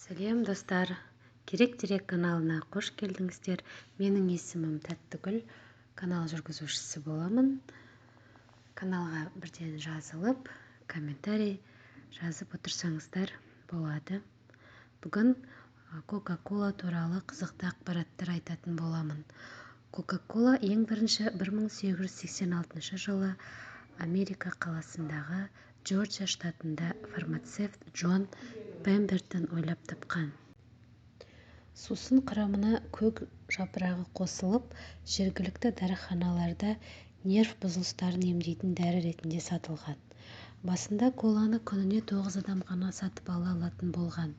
Сәлем достар, керек-дерек каналына қош келдіңіздер. Менің есімім Тәттігүл, канал жүргізушісі боламын. Каналға бірден жазылып, комментарий жазып отырсаңыздар болады. Бүгін Кока-Кола туралы қызықты ақпараттар айтатын боламын. Кока-Кола ең бірінші 1886 жылы Америка қаласындағы Джорджия штатында фармацевт Джон Пембертон ойлап тапқан. Сусын құрамына көк жапырағы қосылып, жергілікті дәріханаларда нерв бұзылыстарын емдейтін дәрі ретінде сатылған. Басында коланы күніне 9 адам ғана сатып ала алатын болған.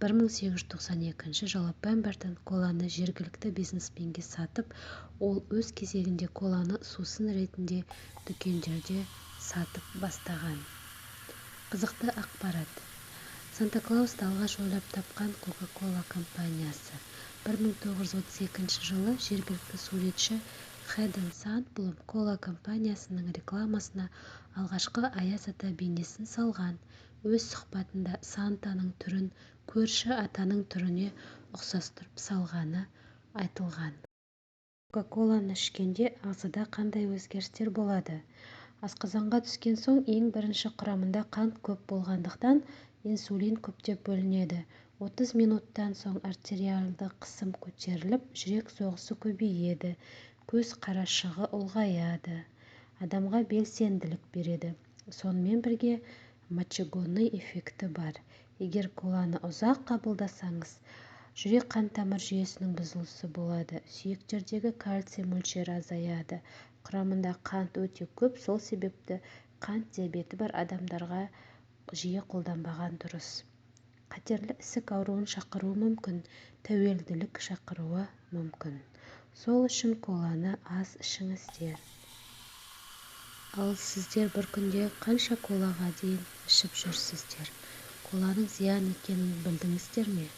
1892 жылы Пембертон коланы жергілікті бизнесменге сатып, ол өз кезегінде коланы сусын ретінде дүкендерде сатып бастаған. Қызықты ақпарат. Санта-Клаусты алғаш ойлап тапқан Кока-Кола компаниясы. 1932 жылы жергілікті суретші Хэдден Сандблум кола компаниясының рекламасына алғашқы аяз ата бейнесін салған. Өз сұхбатында Сантаның түрін көрші атаның түріне ұқсастырып салғаны айтылған. Кока-Коланы ішкенде ағзада қандай өзгерістер болады? Асқазанға түскен соң ең бірінші құрамында қант көп болғандықтан инсулин көптеп бөлінеді. 30 минуттан соң артериалды қысым көтеріліп, жүрек соғысы көбейеді, көз қарашығы ұлғаяды, адамға белсенділік береді. Сонымен бірге мочегонный эффекті бар. Егер коланы ұзақ қабылдасаңыз, жүрек-қан тамыр жүйесінің бұзылысы болады, сүйектердегі кальций мөлшері азаяды. Құрамында қант өте көп, сол себепті қант диабеті бар адамдарға жиі қолданбаған дұрыс. Қатерлі ісік ауруын шақыруы мүмкін, тәуелділік шақыруы мүмкін. Сол үшін коланы аз ішіңіздер. Ал сіздер бір күнде қанша колаға дейін ішіп жүрсіздер? Коланың зиян екенін білдіңіздер ме?